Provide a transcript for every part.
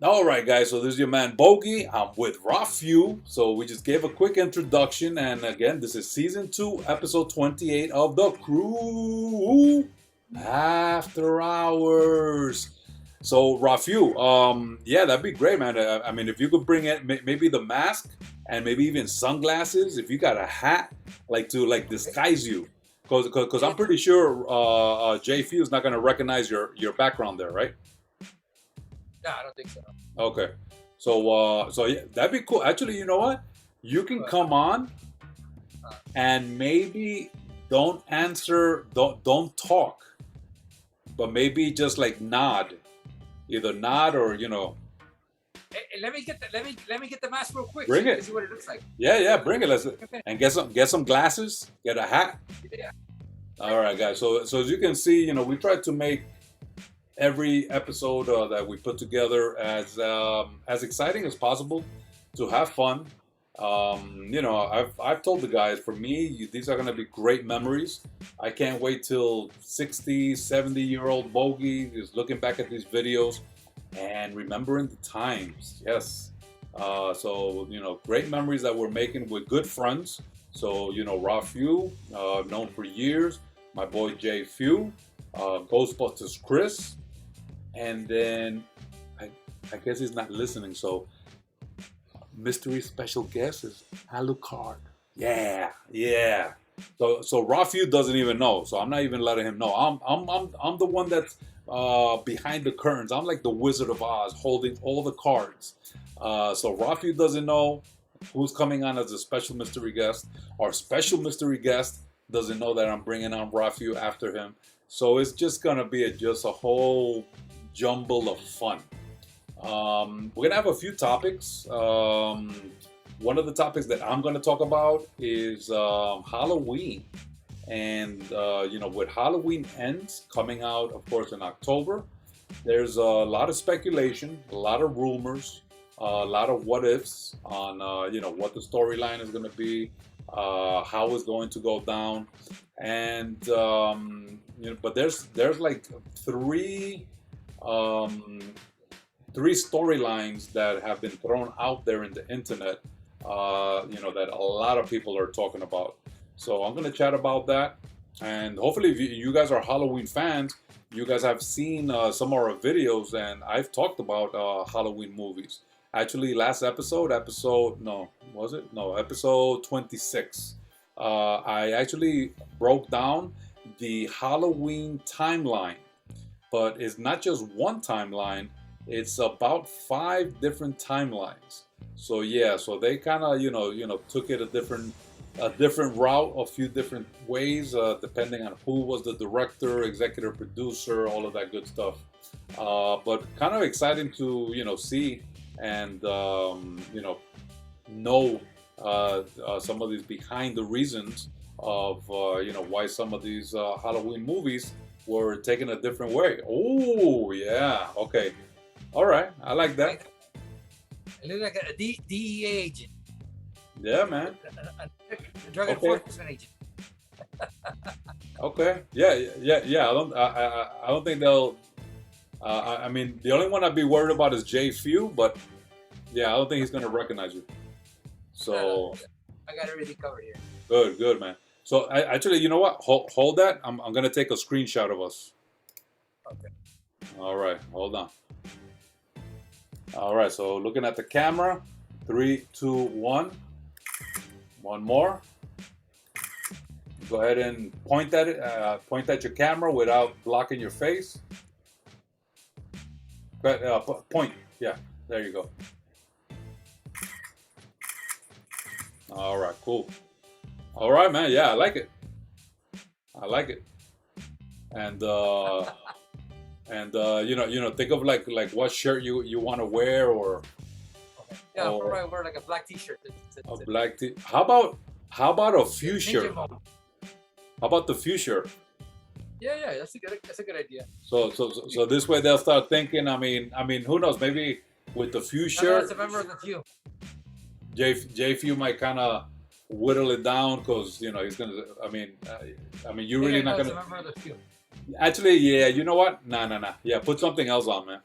All right, guys. So this is your man Bogy. I'm with RAFEW. So we just gave a quick introduction, and again, this is season 2, episode 28 of the CREW After Hours. So RAFEW, yeah, that'd be great, man. I mean, if you could bring it, maybe the mask and maybe even sunglasses. If you got a hat, like to like disguise you, because I'm pretty sure J.F.E.W is not gonna recognize your background there, right? No, I don't think so. Okay. So yeah, that'd be cool. Actually, you know what? You can But come on uh, and maybe don't answer, don't talk, but maybe just like nod, either nod or let me get let me get the mask real quick. bring So you can it. see what it looks like. Yeah, bring it. Let's and get some glasses, get a hat. Yeah. All right, guys. So as you can see, we tried to make every episode that we put together as exciting as possible to have fun. I've told the guys, for me, these are going to be great memories. I can't wait till 60, 70-year-old Bogey is looking back at these videos and remembering the times. Yes. Great memories that we're making with good friends. So, RAFEW, known for years, my boy J.F.E.W, GhostBusters Chris, and then I guess he's not listening, so mystery special guest is ALUCARD. Yeah. So RAFEW doesn't even know, so I'm not even letting him know. I'm the one that's behind the curtains. I'm like the Wizard of Oz, holding all the cards. So RAFEW doesn't know who's coming on as a special mystery guest. Our special mystery guest doesn't know that I'm bringing on RAFEW after him. So it's just gonna be just a whole jumble of fun. We're gonna have a few topics. One of the topics that I'm gonna talk about is Halloween, and with Halloween ends coming out, of course, in October, there's a lot of speculation, a lot of rumors, a lot of what ifs on what the storyline is gonna be, how it's going to go down, and but there's like um, three storylines that have been thrown out there in the internet, that a lot of people are talking about. So I'm going to chat about that. And hopefully, if you guys are Halloween fans, you guys have seen some of our videos, and I've talked about Halloween movies. Actually, last episode 26. I actually broke down the Halloween timeline, but it's not just one timeline, it's about 5 different timelines. So yeah, so they kind of took it a different route, a few different ways, depending on who was the director, executive producer, all of that good stuff. But kind of exciting to see and know some of these behind the reasons of why some of these Halloween movies were taken a different way. Oh yeah, okay, all right, I like that. I look like a DEA agent, Yeah, man. a drug Okay, enforcement agent. okay, yeah. I don't think they'll. I mean, the only one I'd be worried about is J.F.E.W, but yeah, I don't think he's gonna recognize you. No, So I got everything covered here. good, man. So actually, you know what? Hold that. I'm gonna take a screenshot of us. Okay. All right, hold on. All right, so looking at the camera, 3, 2, 1. One more. Go ahead and point at it. Point at your camera without blocking your face. Point. Yeah, there you go. All right, cool. All right, man. Yeah, I like it. I like it. And think of like what shirt you want to wear, Okay. Yeah, I'll or probably wear like a black T-shirt. a black tee. How about a fuchsia? Ninja mode. How about the fuchsia? Yeah, that's a good idea. So this way they'll start thinking. I mean, who knows? Maybe with the No, fuchsia, it's a member of the few. J.F.E.W might kind of whittle it down because he's gonna. You're Yeah, really no, not it's a gonna. member of the few. Actually, yeah. You know what? Nah. Yeah, put something else on, man.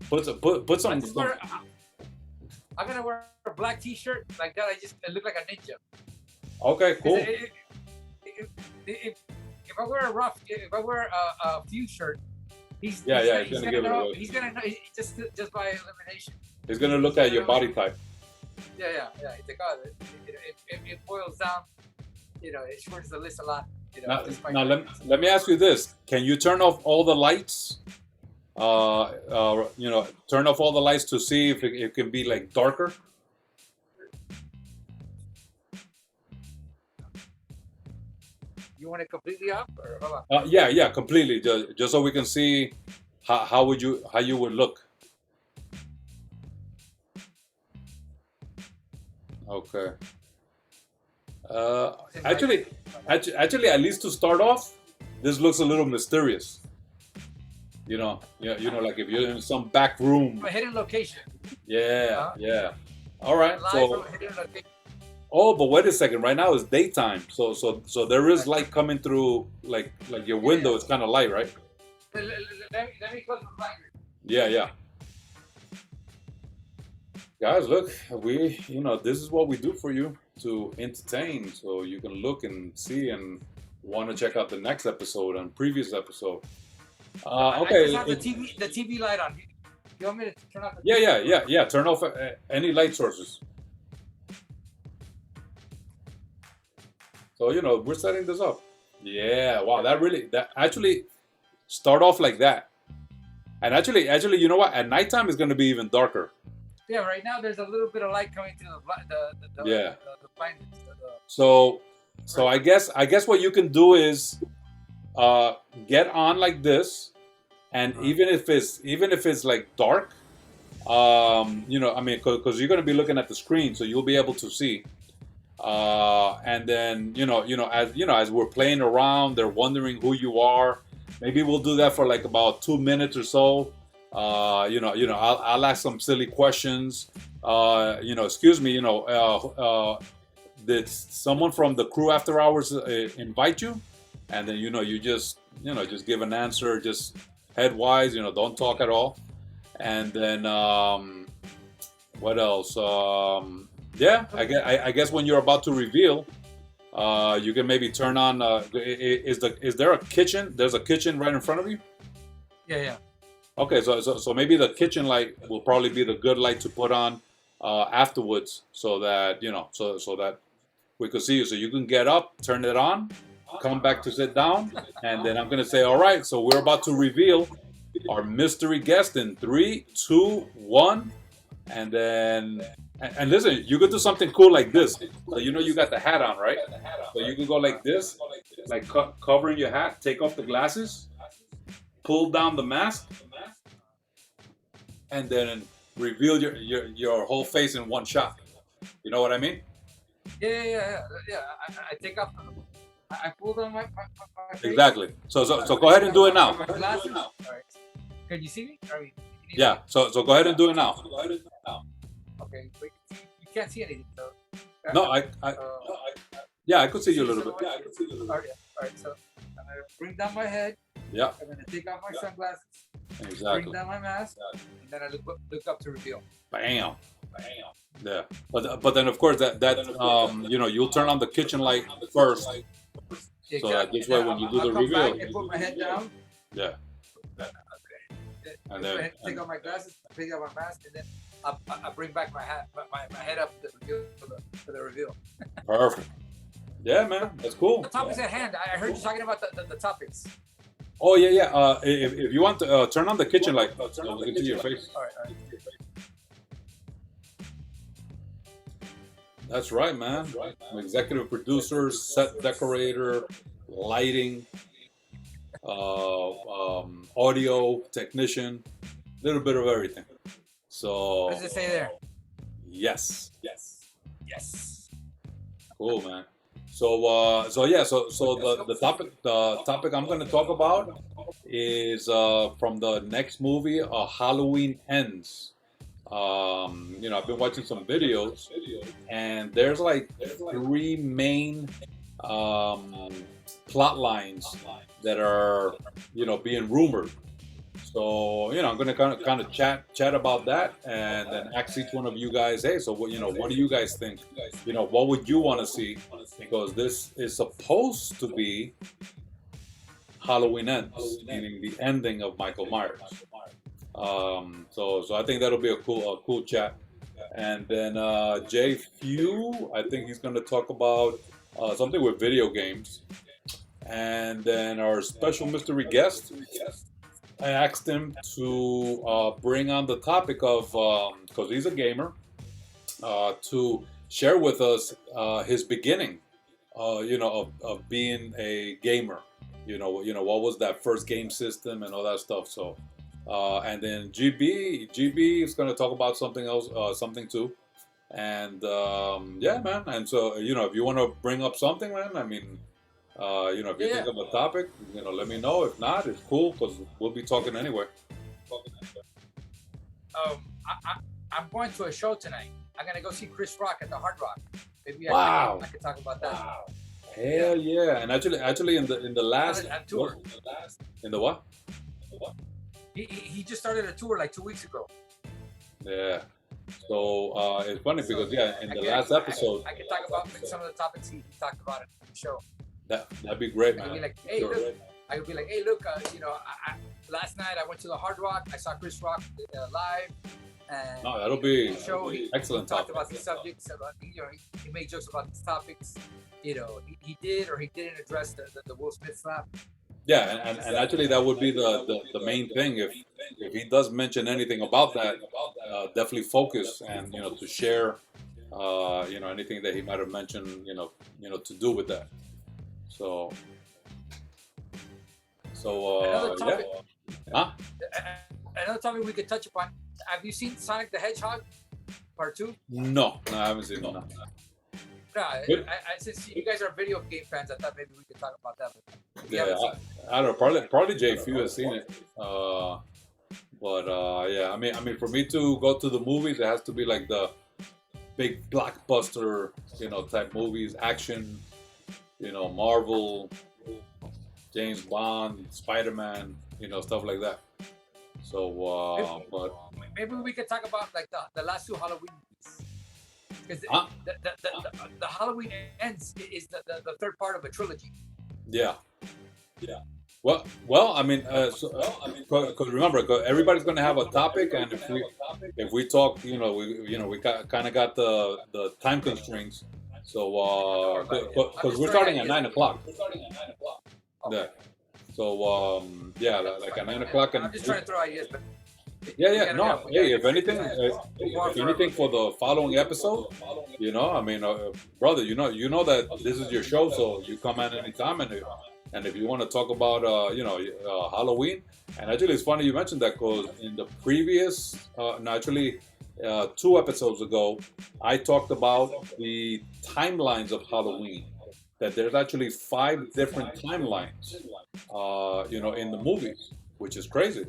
Put I some. just wear, I'm gonna wear a black T-shirt like that. I look like a ninja. Okay, cool. If I wear if I wear a few shirt, he's Yeah, he's gonna gonna give it know. away. He's gonna know just by elimination. He's gonna look at your body type. Yeah. It's like, oh, it boils down. You know, it shortens the list a lot. You know, Now let me ask you this: can you turn off all the lights? You know, turn off all the lights to see if it can be like darker. You want it completely up, or hold on? Yeah, completely. Just so we can see how you would look. Okay. Actually, at least to start off, this looks a little mysterious. You know, like if you're in some back room. A hidden location. Yeah. All right. Live So, from a hidden location. oh, but wait a second. Right now it's daytime, so there is light coming through, like your window. It's kind of light, right? Let me close my blinds. Yeah. Guys, look, this is what we do for you to entertain, so you can look and see and want to check out the next episode and previous episode. Okay. I just have the TV light on. You want me to turn off the Yeah. Turn off any light sources. So, we're setting this up. Yeah, wow, that actually start off like that. And actually, you know what? At nighttime it's going to be even darker. Yeah, right now there's a little bit of light coming through the blind. So I guess what you can do is get on like this, and even if it's like dark, because you're going to be looking at the screen, so you'll be able to see. And then as we're playing around, they're wondering who you are. Maybe we'll do that for like about 2 minutes or so. I'll ask some silly questions. Excuse me. Did someone from the CREW Afterhours invite you? And then you just give an answer, just headwise. Don't talk at all. And then what else? Yeah, I guess when you're about to reveal, you can maybe turn on. Is there a kitchen? There's a kitchen right in front of you. Yeah. Okay, so maybe the kitchen light will probably be the good light to put on afterwards, so that so that we could see you. So you can get up, turn it on, come back to sit down, and then I'm gonna say, all right. So we're about to reveal our mystery guest in 3, 2, 1, and then. And listen, you could do something cool like this. So you got the hat on, right? So you can go like this, like covering your hat, take off the glasses, pull down the mask, and then reveal your whole face in one shot. You know what I mean? Yeah. I take off. I pull down my face. Exactly. So go ahead and do it now. My glasses. All right. Can you see me? Yeah. So go ahead and do it now. Okay, but you can't see anything. So, no, I could see you a little bit. All right. So I'm gonna bring down my head. Yeah. I'm gonna take off my sunglasses. Exactly. Bring down my mask, and then I look up to reveal. Bam. Yeah. But then of course that you'll turn on the kitchen light first. Exactly. So that this way when you do the reveal. Back and put my head down. Yeah. Okay. And then take off my glasses, take off my mask, and then I bring back my hat, my head up for the reveal. Perfect. Yeah, man, that's cool. The topics at hand. I heard you talking about the topics. Oh yeah. If you want to turn on the kitchen light, so we can see your face. All right. That's right, man. I'm executive producer, set decorator, lighting, audio technician, a little bit of everything. So. What does it say there? Yes. Cool, man. So the topic I'm going to talk about is from the next movie, Halloween Ends. I've been watching some videos, and there's like 3 main plot lines that are being rumored. So I'm going to kind of chat about that, and then ask each one of you guys, hey, so what do you guys think? What would you want to see? Because this is supposed to be Halloween Ends, meaning the ending of Michael Myers. So I think that'll be a cool chat. And then J.F.E.W, I think he's going to talk about something with video games. And then our special mystery guest, I asked him to bring on the topic of, because he's a gamer, to share with us his beginning, of being a gamer. What was that first game system and all that stuff. So, and then GB is going to talk about something else, something too. And yeah, man. And so, if you want to bring up something, man, I mean, if you think of a topic, let me know. If not, it's cool because we'll be talking anyway. I'm going to a show tonight. I'm gonna go see Chris Rock at the Hard Rock. Maybe Wow. I could talk about that. Wow. Hell yeah! And actually, in the last tour. In the what? He just started a tour like 2 weeks ago. Yeah. So it's funny because in the last episode, I can talk about some of the topics he talked about in the show. That'd be great, man. I could be like, hey, look. I could be like, hey, look. Last night I went to the Hard Rock. I saw Chris Rock live. And no, that'll be excellent. He talked about these subjects. He made jokes about these topics. He did or he didn't address the Will Smith slap. Yeah, and actually that would be the main thing. If he does mention anything about that, definitely focus and to share anything that he might have mentioned to do with that. So another topic, yeah. Another topic we could touch upon. Have you seen Sonic the Hedgehog Part 2? No, I haven't seen it. No. Since you guys are video game fans, I thought maybe we could talk about that. Yeah, I don't know. Probably J.F.E.W has seen it. But yeah, I mean, for me to go to the movies, it has to be like the big blockbuster, type movies, action, Marvel, James Bond, Spider-Man, stuff like that. So, but maybe we could talk about like the last two Halloween movies. Because the Halloween Ends is the third part of a trilogy. Yeah. Well, I mean, because remember, everybody's going to have a topic, and if we talk, we kind of got the time constraints. So, because we're starting at 9 o'clock. Yeah. So, yeah, like at 9 o'clock, and I'm just trying to throw ideas, but. Yeah. No, hey, if anything for the following episode, I mean, brother, you know that this is your show, so you come in anytime, and if you want to talk about, Halloween, and actually it's funny you mentioned that because in the previous, 2 episodes ago, I talked about the timelines of Halloween. That there's actually 5 different timelines, in the movies, which is crazy.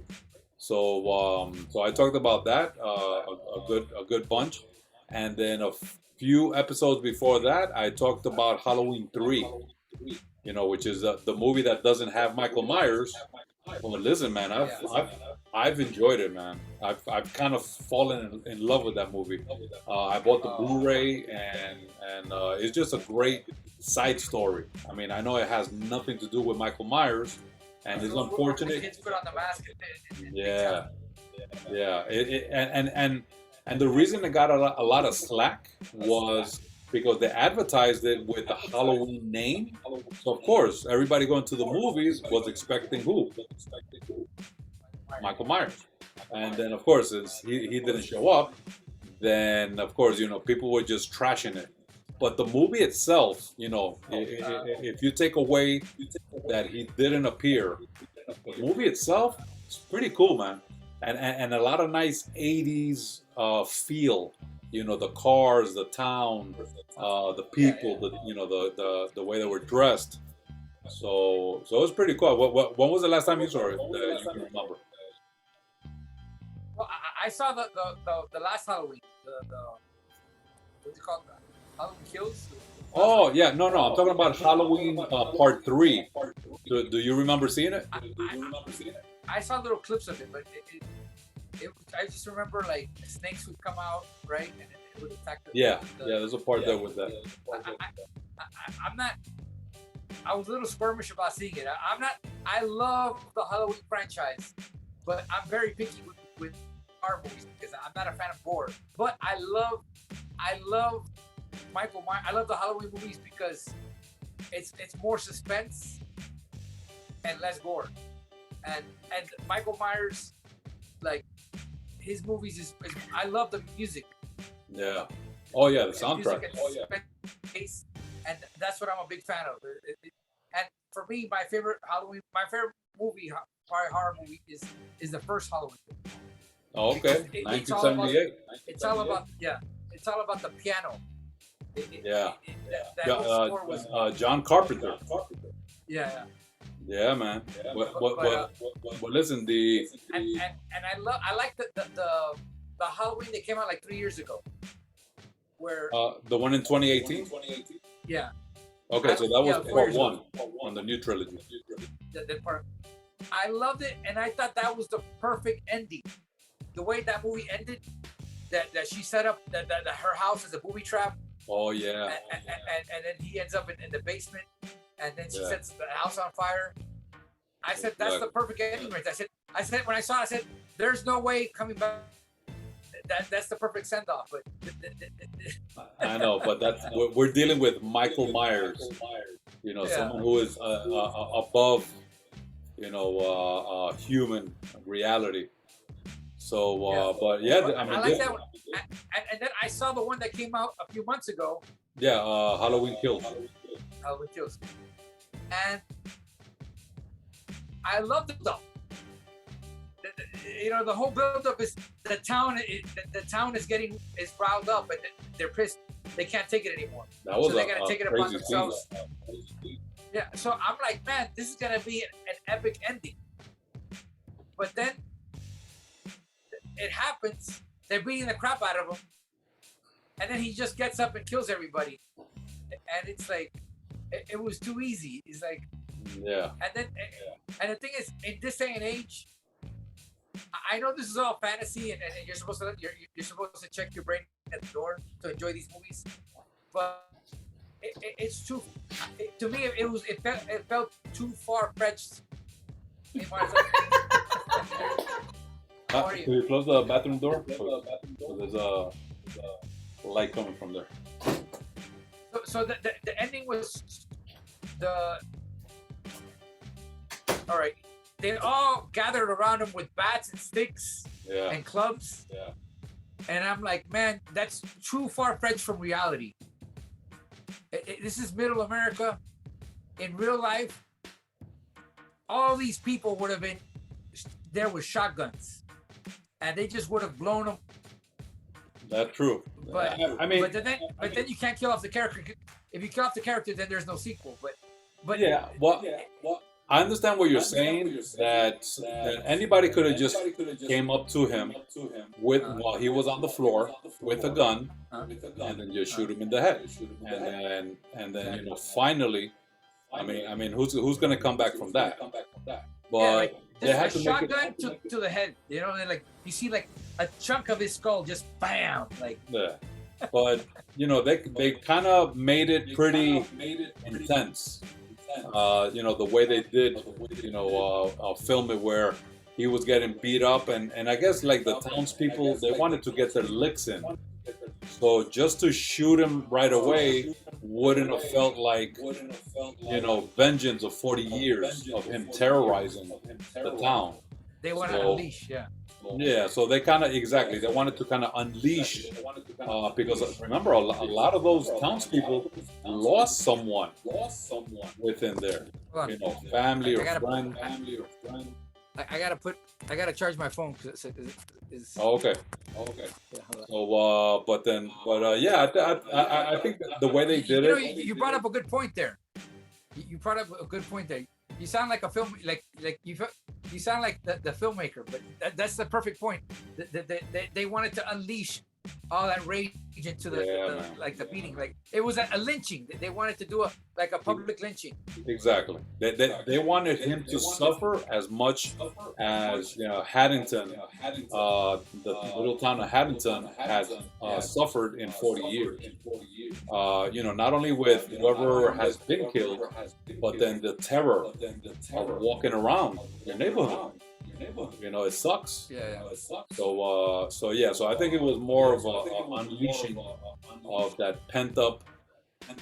So I talked about that a good bunch, and then a few episodes before that, I talked about Halloween 3, which is the movie that doesn't have Michael Myers. Well, listen, man, I've enjoyed it, man. I've kind of fallen in love with that movie. I bought the Blu-ray, and it's just a great side story. I mean, I know it has nothing to do with Michael Myers. And it's unfortunate. Kids put on the mask. Yeah. And the reason it got a lot of slack was because they advertised it with the Halloween name. So of course, everybody going to the movies was expecting who? Michael Myers. And then of course, since he didn't show up, then of course, people were just trashing it. But the movie itself, if you take away that he didn't appear, the movie itself is pretty cool, man. And a lot of nice 80s feel. The cars, the town, the people, the way they were dressed. So it was pretty cool. When was the last time you saw it that you can remember? Well, I saw the last Halloween. What's it called? Halloween Kills? Oh, yeah. No. I'm talking about Halloween Part 3. Do you remember seeing it? I saw little clips of it, but I just remember like snakes would come out, right, and it would attack the. Yeah, there's a part there with that. I'm not. I was a little squirmish about seeing it. I'm not. I love the Halloween franchise, but I'm very picky with horror movies because I'm not a fan of gore. But I love Michael Myers. I love the Halloween movies because it's more suspense and less gore. And Michael Myers, like his movies is I love the music. Yeah. Oh yeah, the soundtrack. And that's what I'm a big fan of. And for me, my favorite movie, horror movie, is the first Halloween. Oh, okay. 1978. It's all about It's all about the piano. That score was John Carpenter. Yeah. Yeah, man. But listen, and I like the Halloween that came out like 3 years ago, where the one in 2018. Yeah. Okay, so that was part one on the new trilogy. That part, I loved it, and I thought that was the perfect ending. The way that movie ended, that she set up that her house as a booby trap. Oh yeah. And then he ends up in the basement, and then she sets the house on fire. I said that's the perfect ending right there. I said when I saw it, I said there's no way coming back. That's the perfect send off. But I know, but we're dealing with Michael Myers. You know, someone who is above, human reality. So, but yeah, I mean, I like that one. And then I saw the one that came out a few months ago. Yeah, Halloween Kills. Halloween Kills. And I love the stuff. The whole build-up is the town is riled up, and they're pissed. They can't take it anymore. So they're gonna take it upon themselves. Yeah. So I'm like, man, this is gonna be an epic ending. But then it happens. They're beating the crap out of him, and then he just gets up and kills everybody. And it's like, it was too easy. It's like, and the thing is, in this day and age, I know this is all fantasy, and you're supposed to check your brain at the door to enjoy these movies, but it's too. To me, it felt too far-fetched. Can you close the bathroom door? So there's a light coming from there. So the ending was all right. They all gathered around him with bats and sticks and clubs. Yeah. And I'm like, man, that's too far-fetched from reality. This is middle America. In real life, all these people would have been there with shotguns. And they just would have blown them. That's true. But then you can't kill off the character. If you kill off the character, then there's no sequel. But I understand what you're saying. That anybody could have just came up to him while he was on the floor with a gun, and then just shoot him in the head, and then finally, I mean, who's gonna come back from that? But they had to make shotgun to the head. Like you see like a chunk of his skull just bam, like. Yeah. But they kind of made it pretty intense. The way they did, film it where he was getting beat up, and I guess like the townspeople, they wanted to get their licks in. So just to shoot him right away wouldn't have felt like, vengeance of 40 years of him terrorizing the town. They want to unleash, Yeah, so they they wanted to kind of unleash, because remember, a lot of those townspeople lost someone within there, family or friend. I gotta charge my phone because it's. Oh, okay. Yeah, so, I think the way they did it. You brought up a good point there. You brought up a good point there. You sound like a film, like you sound like the filmmaker, but that's the perfect point. They wanted to unleash all that rage into the like the beating. Like it was a lynching. They wanted to do a public lynching. Exactly. They wanted him to suffer as much as Haddington, the little town of Haddington has suffered in 40 years. Not only with whoever has been killed, but then the terror of walking around your neighborhood. It sucks. Yeah. So I think it was more of an unleashing of that pent up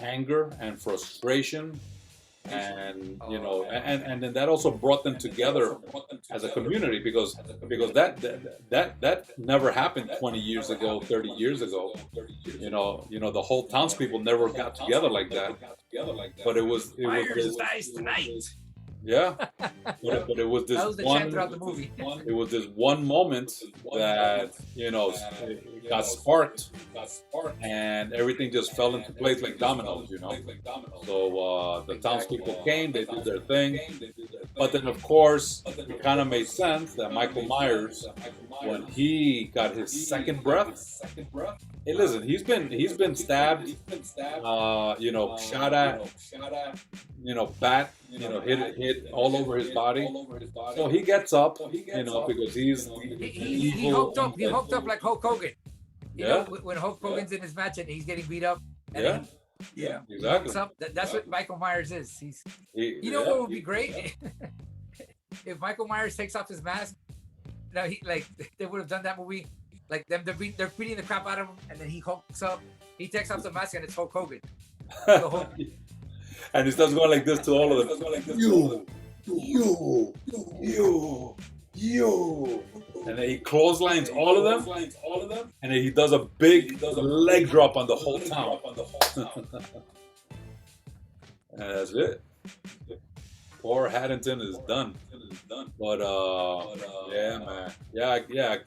anger and frustration, and and then that also brought them together as a community because that never happened 20 years ago, 30 years ago. The whole townspeople never got together like that. But it was Myers dies tonight. Yeah, but it was this one. Throughout the movie. It was this one moment that it got sparked, and everything just fell into place like dominoes. So the townspeople came, they did their thing, but then of course it kind of made sense that Michael Myers, when he got his second breath. Hey, listen, he's been stabbed, shot at, bat, hit all over his body. So he gets up, because he hooked up. He hooked up like Hulk Hogan. You know, when Hulk Hogan's in his match and he's getting beat up. And exactly. That's what Michael Myers is. What would be great if Michael Myers takes off his mask. Now they would have done that movie. Like they're beating the crap out of him, and then he hooks up. He takes off the mask, and it's Hulk Hogan. And he starts going like this to all of them. You. And then he clotheslines all of them. And then he does a big leg drop on the whole town. And that's it. Poor Haddington is done. But yeah, man. Yeah.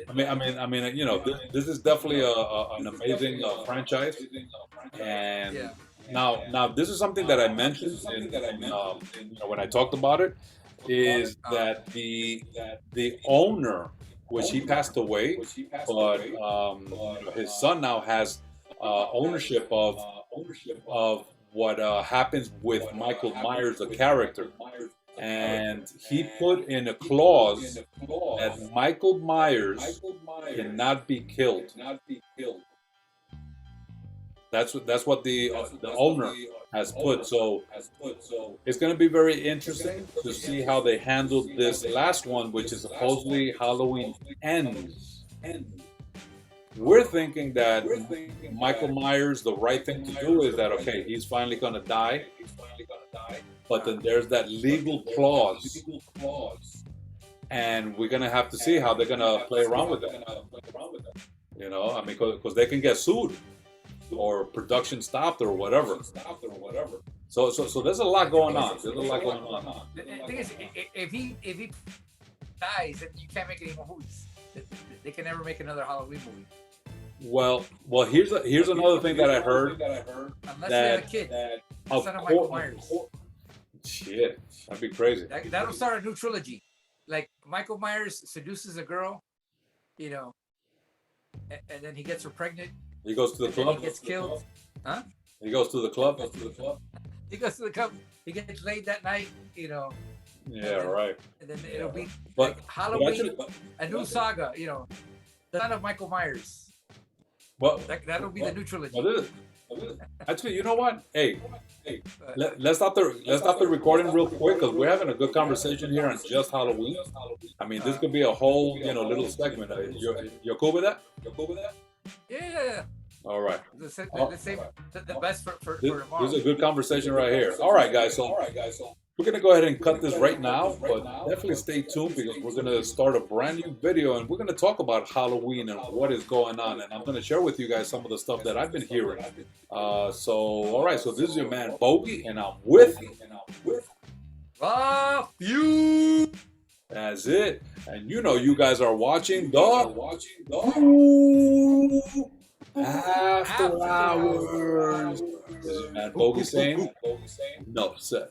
I mean, this is definitely an amazing franchise, and now this is something that I mentioned when I talked about it, is that the owner, which he passed away, but his son now has ownership of what happens with Michael Myers, the character. And he put in a clause that Michael Myers cannot be killed. That's what the owner has put. So it's going to be very interesting to see how they handled this last one, which is supposedly Halloween Ends. We're thinking that Michael Myers, the right thing to do is that, okay, he's finally going to die. But then there's that legal clause, and we're gonna have to see how they're gonna play around with that. Because they can get sued, or production stopped, or whatever. So there's a lot going on. The thing is, if he dies, then you can't make any more movies. They can never make another Halloween movie. Well, here's another thing that I heard. Unless they have a kid, son of Michael Myers. Shit, that'd be crazy. That'll start a new trilogy. Like Michael Myers seduces a girl, and then he gets her pregnant. He goes to the club. He gets killed. Huh? He goes to the club. He goes to the club. He gets laid that night. Yeah, right. And then it'll be like Halloween, a new saga. The son of Michael Myers. Well, that'll be the new trilogy. Actually, you know what? Hey, let's stop the recording real quick, because we're having a good conversation here on just Halloween. I mean, this could be a whole little segment. You're cool with that? Yeah. All right. The best for tomorrow. This is a good conversation right here. All right, guys. So we're going to go ahead and cut this right now, but definitely stay tuned, because we're going to start a brand new video, and we're going to talk about Halloween and what is going on, and I'm going to share with you guys some of the stuff that I've been hearing. All right, so this is your man Bogy, and I'm with RAFEW. That's it. And you guys are watching the After Hours. This is your man Bogy saying, no, sir.